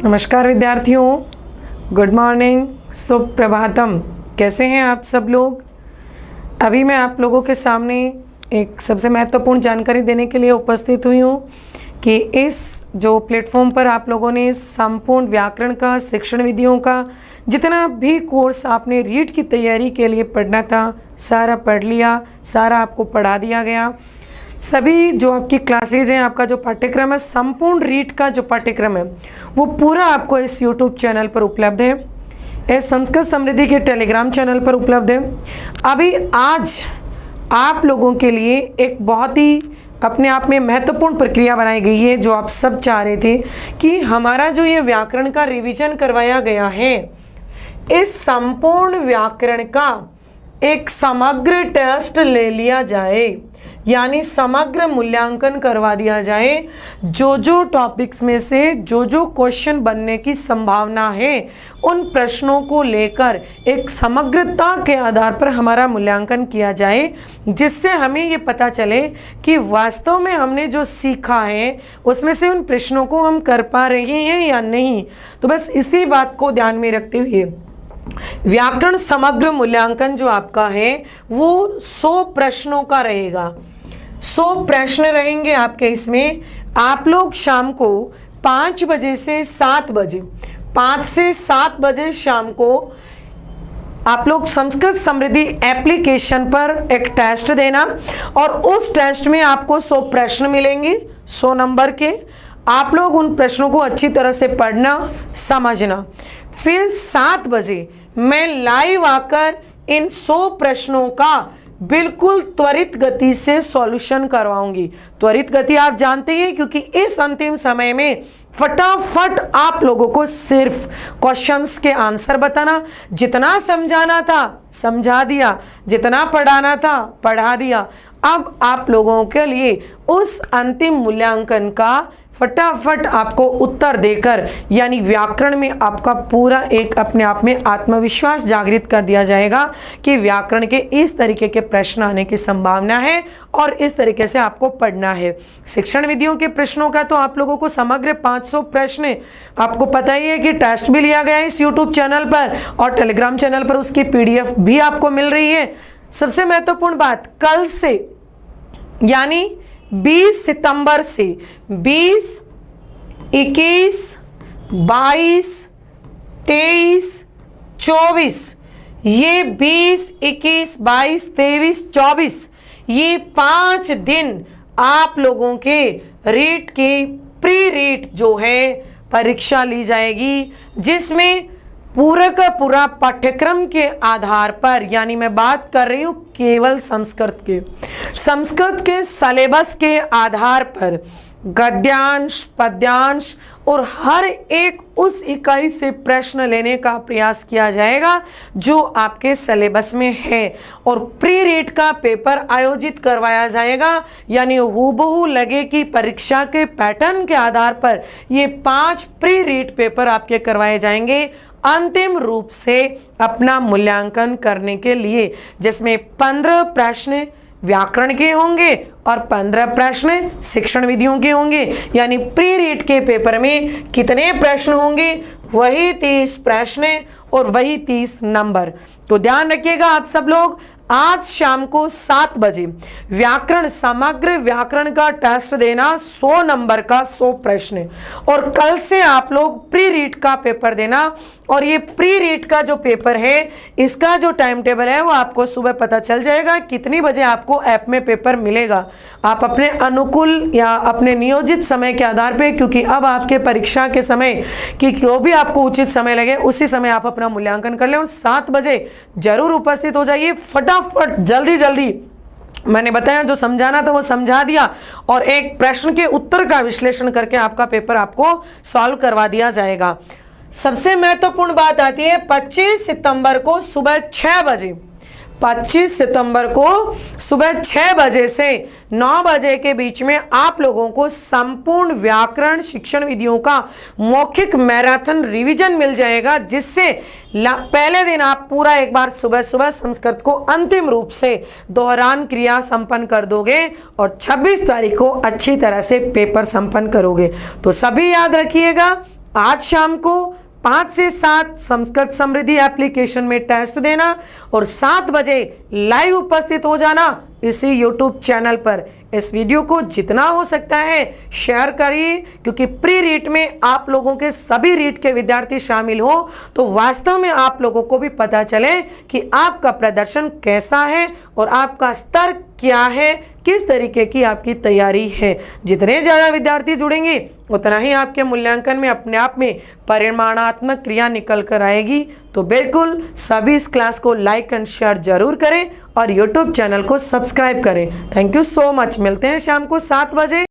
नमस्कार विद्यार्थियों, good morning, Suprabhatam. कैसे हैं आप सब लोग। अभी मैं आप लोगों के सामने एक सबसे महत्वपूर्ण जानकारी देने के लिए उपस्थित हुई हूँ कि इस जो प्लेटफॉर्म पर आप लोगों ने संपूर्ण व्याकरण का, शिक्षण विधियों का जितना भी कोर्स आपने रीट की तैयारी के लिए पढ़ना था सारा पढ़ लिया, सारा आपको पढ़ा दिया गया। सभी जो आपकी क्लासेज हैं, आपका जो पाठ्यक्रम है, संपूर्ण रीट का जो पाठ्यक्रम है वो पूरा आपको इस यूट्यूब चैनल पर उपलब्ध है, इस संस्कृत समृद्धि के टेलीग्राम चैनल पर उपलब्ध है। अभी आज आप लोगों के लिए एक बहुत ही अपने आप में महत्वपूर्ण प्रक्रिया बनाई गई है, जो आप सब चाह रहे थे कि हमारा जो ये व्याकरण का रिवीजन करवाया गया है, इस संपूर्ण व्याकरण का एक समग्र टेस्ट ले लिया जाए, यानी समग्र मूल्यांकन करवा दिया जाए। जो टॉपिक्स में से जो क्वेश्चन बनने की संभावना है उन प्रश्नों को लेकर एक समग्रता के आधार पर हमारा मूल्यांकन किया जाए, जिससे हमें ये पता चले कि वास्तव में हमने जो सीखा है उसमें से उन प्रश्नों को हम कर पा रहे हैं या नहीं। तो बस इसी बात को ध्यान में रखते हुए व्याकरण समग्र मूल्यांकन जो आपका है वो 100 प्रश्नों का रहेगा। 100 प्रश्न रहेंगे आपके। इसमें आप लोग शाम को 5 बजे से 7 बजे 5 से 7 बजे शाम को आप लोग संस्कृत समृद्धि एप्लीकेशन पर एक टेस्ट देना, और उस टेस्ट में आपको 100 प्रश्न मिलेंगे, 100 नंबर के। आप लोग उन प्रश्नों को अच्छी तरह से पढ़ना, समझना। फिर 7 बजे मैं लाइव आकर इन 100 प्रश्नों का बिल्कुल त्वरित गति से सॉल्यूशन करवाऊंगी। त्वरित गति आप जानते हैं, क्योंकि इस अंतिम समय में फटाफट आप लोगों को सिर्फ क्वेश्चंस के आंसर बताना, जितना समझाना था समझा दिया, जितना पढ़ाना था पढ़ा दिया। अब आप लोगों के लिए उस अंतिम मूल्यांकन का फटाफट आपको उत्तर देकर, यानी व्याकरण में आपका पूरा एक अपने आप में आत्मविश्वास जागृत कर दिया जाएगा कि व्याकरण के इस तरीके के प्रश्न आने की संभावना है और इस तरीके से आपको पढ़ना है। शिक्षण विधियों के प्रश्नों का तो आप लोगों को समग्र 500 प्रश्न, आपको पता ही है कि टेस्ट भी लिया गया है इस यूट्यूब चैनल पर, और टेलीग्राम चैनल पर उसकी PDF भी आपको मिल रही है। सबसे महत्वपूर्ण बात, कल से यानी 20 सितंबर से 20, 21, 22, 23, 24, ये 20, 21, 22, 23, 24 ये 5 दिन आप लोगों के रीट की प्री रीट जो है परीक्षा ली जाएगी, जिसमें पूरा का पूरा पाठ्यक्रम के आधार पर, यानी मैं बात कर रही हूं केवल संस्कृत के सिलेबस के आधार पर गद्यांश, पद्यांश और हर एक उस इकाई से प्रश्न लेने का प्रयास किया जाएगा जो आपके सिलेबस में है, और प्री रीट का पेपर आयोजित करवाया जाएगा, यानी हूबहू लगे कि परीक्षा के पैटर्न के आधार पर ये 5 प्री रीट पेपर आपके करवाए जाएंगे अंतिम रूप से अपना मूल्यांकन करने के लिए, जिसमें 15 प्रश्न व्याकरण के होंगे और 15 प्रश्न शिक्षण विधियों के होंगे। यानी प्री रीट के पेपर में कितने प्रश्न होंगे, वही 30 प्रश्न और वही 30 नंबर। तो ध्यान रखिएगा आप सब लोग, आज शाम को 7 बजे व्याकरण, समग्र व्याकरण का टेस्ट देना, 100 नंबर का 100 प्रश्न, और कल से आप लोग प्री रीट का पेपर देना। और ये प्री रीट का जो पेपर है इसका जो टाइम टेबल है वो आपको सुबह पता चल जाएगा कितनी बजे आपको ऐप में पेपर मिलेगा। आप अपने अनुकूल या अपने नियोजित समय के आधार पे, क्योंकि अब आपके परीक्षा के समय कि जो भी आपको उचित समय लगे उसी समय आप अपना मूल्यांकन कर लें, और 7 बजे जरूर उपस्थित हो जाइए। फटाफट जल्दी मैंने बताया, जो समझाना था वो समझा दिया, और एक प्रश्न के उत्तर का विश्लेषण करके आपका पेपर आपको सॉल्व करवा दिया जाएगा। सबसे महत्वपूर्ण बात आती है 25 सितंबर को सुबह 6 बजे 25 सितंबर को सुबह 6 बजे से 9 बजे के बीच में आप लोगों को संपूर्ण व्याकरण शिक्षण विधियों का मौखिक मैराथन रिवीजन मिल जाएगा, जिससे पहले दिन आप पूरा एक बार सुबह सुबह संस्कृत को अंतिम रूप से दोहरान क्रिया संपन्न कर दोगे और 26 तारीख को अच्छी तरह से पेपर संपन्न करोगे। तो सभी याद रखिएगा, आज शाम को 5 से 7 संस्कृत समृद्धि एप्लीकेशन में टेस्ट देना और 7 बजे लाइव उपस्थित हो जाना इसी यूट्यूब चैनल पर। इस वीडियो को जितना हो सकता है शेयर करिए, क्योंकि प्री रीट में आप लोगों के सभी रीट के विद्यार्थी शामिल हो तो वास्तव में आप लोगों को भी पता चले कि आपका प्रदर्शन कैसा है और आपका स्तर क्या है, किस तरीके की आपकी तैयारी है। जितने ज़्यादा विद्यार्थी जुड़ेंगे उतना ही आपके मूल्यांकन में अपने आप में परिमाणात्मक क्रिया निकल कर आएगी। तो बिल्कुल सभी इस क्लास को लाइक एंड शेयर जरूर करें और यूट्यूब चैनल को सब्सक्राइब करें। Thank you so much. मिलते हैं शाम को 7 बजे।